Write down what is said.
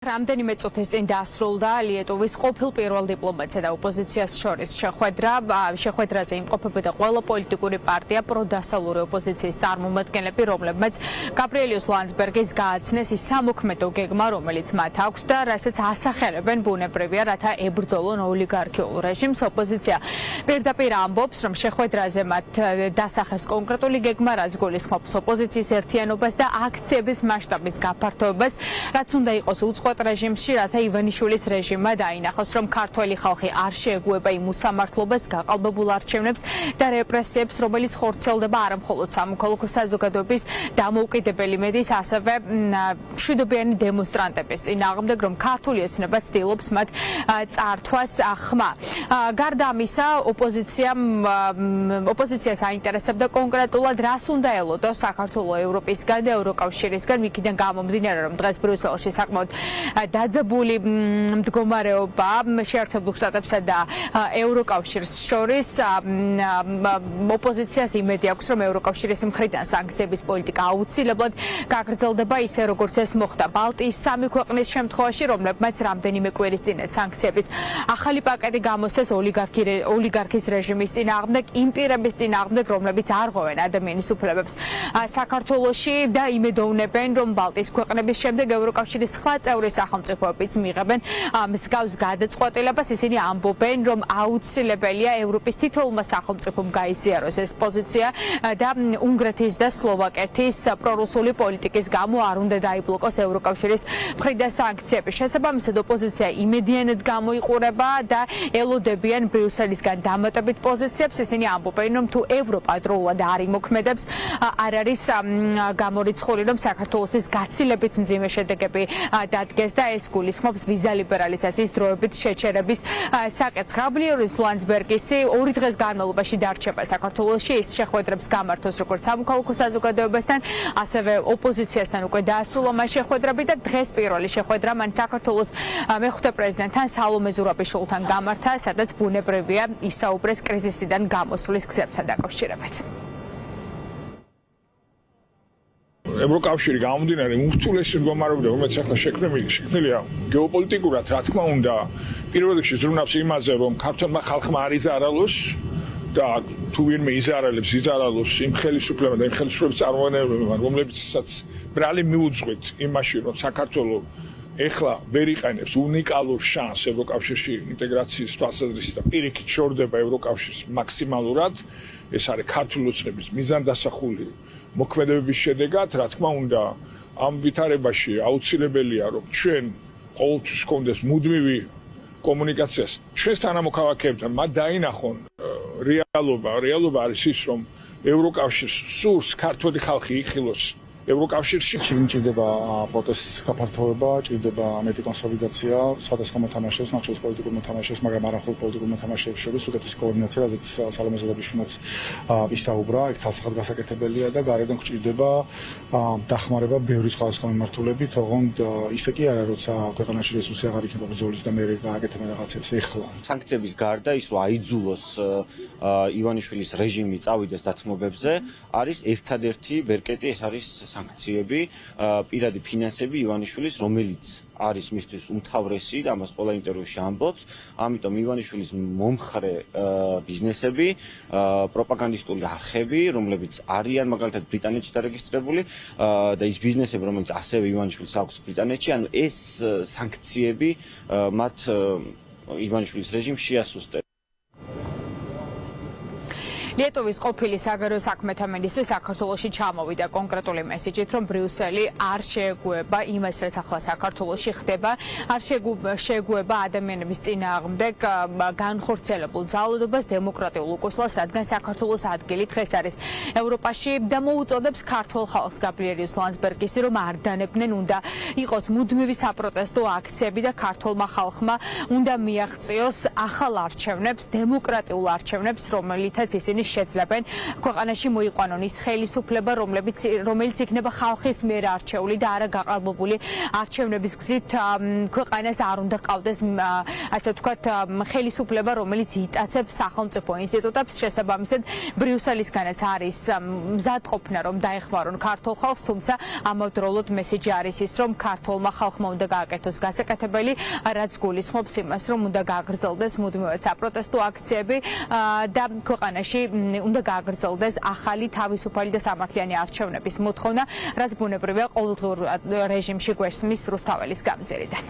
რამდენიმე წუთის წინ დასრულდა ლიეტუვის ყოფილ პირველ დიპლომატსა და ოპოზიციას შორის შეხვედრაზე იმყოფებოდა ყველა პოლიტიკური პარტია პროდასავლური ოპოზიციის წარმომადგენლები, რომლებმაც გაბრიელიუს ლანდსბერგის გააცნეს ის სამოქმედო გეგმა, რომელიც მათ აქვს და რასაც ასახელებენ ბუნებრივია, რათა ებრძოლონ ოლიგარქიულ რეჟიმს. ოპოზიცია პირდაპირ ამბობს, რომ შეხვედრაზე მათ დასახეს კონკრეტული გეგმა, რაც გულისხმობს ოპოზიციის ერთიანობას და აქციების მასშტაბის გაფართოებას, რაც უნდა იყოს უცხო რეჟიმში, რათა ივანიშვილის რეჟიმმა დაინახოს, რომ ქართველი ხალხი არ შეეგუება იმ უსამართლობას, გაყალბებულ არჩევნებს და რეპრესიებს, რომელიც ხორციელდება არა მხოლოდ სამოქალაქო საზოგადოების დამოუკიდებელი მედიის, ასევე მშვიდობიანი დემონსტრანტების წინააღმდეგ, რომ ქართული ოცნება ცდილობს მათ წართვას ხმა. გარდა ამისა, ოპოზიციას აინტერესებდა კონკრეტულად, რას უნდა ელოდოს საქართველოს ევროპისგან და ევროკავშირისგან, იქიდან გამომდინარე, რომ დღეს ბრიუსელში საკმაოდ დაძაბული მდგომარეობა შეერთებულ შტატებსა და ევროკავშირს შორის ოპოზიციას იმედი აქვს, რომ ევროკავშირის მხრიდან სანქციების პოლიტიკა აუცილებლად გაგრძელდება ისე როგორც ეს მოხდა ბალტიის სამი ქვეყნის შემთხვევაში, რომლებმაც რამდენიმე კვირის წინ სანქციების ახალი პაკეტი გამოსცეს ოლიგარქის რეჟიმის წინააღმდეგ, იმ პირების წინააღმდეგ, რომლებიც არ ღვევენ ადამიანის უფლებებს საქართველოში და იმედოვნებენ, რომ ბალტიის ქვეყნების შემდეგ ევროკავშირის სხვა წევრი სახელმწიფოებიც მიიღებენ მსგავს გადაწყვეტილებას. ისინი ამბობენ, რომ აუცილებელია ევროპის თითოეულმა სახელმწიფომ გაიზიაროს ეს პოზიცია და უნგრეთის და სლოვაკეთის პრორუსული პოლიტიკის გამო არ უნდა დაიბლოკოს ევროკავშირის მხრიდან სანქციები. შესაბამისად, ოპოზიცია იმედიანად გამოიყურება და ელოდებიან ბრიუსელისგან დამატებით პოზიციებს. ისინი ამბობენ, რომ თუ ევროპა დროულად არ იმოქმედებს, არ არის გამორიცხული, რომ საქართველოს გაცილებით მძიმე შედეგები დადგეს და ეს გულისხმობს ვიზა ლიბერალიზაციის დროებით შეჩერების საკითხს. გაბრიელიუს ლანდსბერგისი 2 დღის განმავლობაში დარჩება საქართველოში, ის შეხვედრებს გამართოს როგორც სამოქალაქო საზოგადოებასთან, ასევე ოპოზიციასთან უკვე დაასრულა მას შეხვედრები და დღეს პირველი შეხვედრა მან საქართველოს მეხუთე პრეზიდენტთან სალომე ზურაბიშვილთან გამართა, სადაც ბუნებრივია ისაუბრეს კრიზისიდან გამოსვლის გზებთან დაკავშირებით. ევროკავშირი გამომდინარე ურთულესი მდგომარეობა, რომელიც ახლა შექმნილია გეოპოლიტიკურად, რა თქმა უნდა, პირველ რიგში ზრუნავს იმაზე, რომ ქართველმა ხალხმა არ იზარალოს და თუ ვინმე იზარალებს იმ ხელისუფლებამ და იმ ხელისუფლების წარმომადგენლებმა, რომლებიცაც ბრალი მიუძღვით იმაში, რომ საქართველოს ეხლა ვერ იყენებს უნიკალურ შანსს ევროკავშირში ინტეგრაციის თვალსაზრისით და პირიქით შორდება ევროკავშირს მაქსიმალურად, ეს არის ქართული ოცნების მიზანდასახული მოქმედებების შედეგად, რა თქმა უნდა, ამ ვითარებაში აუცილებელია, რომ ჩვენ ყოველთვის გქონდეს მუდმივი კომუნიკაციას ჩვენს თანამოქალაქეებთან, მათ დაინახონ რეალობა არის ის, რომ ევროკავშირს სურს ქართული ხალხი იხილოს ევროკავშირში. ჭირდება პროტესტის გაფართოება, ჭირდება მეტი კონსოლიდაცია, სხვადასხვა მოთამაშეებს, მათ შორის პოლიტიკურ მოთამაშეებს, მაგრამ არა მხოლოდ პოლიტიკურ მოთამაშეებს შორის უკეთესი კოორდინაცია, რაზეც სალომე ზურაბიშვილიც ისაუბრა, ეგ ცალსახად გასაკეთებელია და გარედან გვჭირდება დახმარება ბევრი სხვადასხვა მიმართულებით, ოღონდ ისე კი არა, როცა ქვეყანაში რესურსი აღარ იქნება ბრძოლის და მე გააკეთებენ რაღაცებს ეხლა. სანქციების გარდა ის, რომ აიძულოს ივანიშვილის რეჟიმი წავიდეს დათმობებზე, არის ერთადერთი ბერკეტი, ეს არის სანქციები, პირადი ფინანსები ივანიშვილის, რომელიც არის მისთვის უმთავრესი და ამას ყველა ინტერვიუში ამბობს. ამიტომ ივანიშვილის მომხრე ბიზნესები, პროპაგანდისტული არხები, რომლებიც არიან მაგალითად ბრიტანეთში დარეგისტრირებული და ის ბიზნესები, რომელიც ასევე ივანიშვილს აქვს ბრიტანეთში, ანუ ეს სანქციები მათ ივანიშვილის რეჟიმს შეასუსტებს. ლიეტუვის ყოფილი საგარეო საქმეთა მინისტრი საქართველოში ჩამოვიდა კონკრეტული მესიჯით, რომ ბრიუსელი არ შეეგუება იმას, რაც ახლა საქართველოში ხდება, არ შეეგუება ადამიანების წინააღმდეგ განხორციელებულ ძალადობას, დემოკრატიულ უკუსლას, რადგან საქართველოს ადგილი დღეს არის ევროპაში და მოუწოდებს ქართულ ხალხს გაბრიელიუს ლანდსბერგისი, რომ არ დანებდნენ, უნდა იყოს მუდმივი საპროტესტო აქციები და ქართულმა ხალხმა უნდა მიაღწიოს ახალ არჩევნებს, დემოკრატიულ არჩევნებს, რომელთაც ისინი შეძლებენ ქვეყანაში მოიყვანონ ის ხელისუფლება, რომელიც იქნება ხალხის მიერ არჩეული და არა გაყალბებული არჩევნების გზით ქვეყანას არ უნდა ყავდეს ასე ვთქვათ ხელისუფლება, რომელიც იტაცებს სახელმწიფო ინსტიტუტებს. შესაბამისად, ბრიუსელისგანაც არის მზადყოფნა, რომ დაეხმარონ ქართულ ხალხს, თუმცა ამავდროულად მესიჯი არის ის, რომ ქართულმა ხალხმა უნდა გააკეთოს გასაკეთებელი, რაც გულისხმობს იმას, რომ უნდა გააგრძელდეს მუდმივად საპროტესტო აქციები და ქვეყანაში უნდა გააგრძელდეს ახალი თავისუფალი და სამართლიანი არჩევნების მოთხოვნა, რაც ბუნებრივია ყოველდღიურ რეჟიმში გვესმის რუსთაველის გამზირიდან.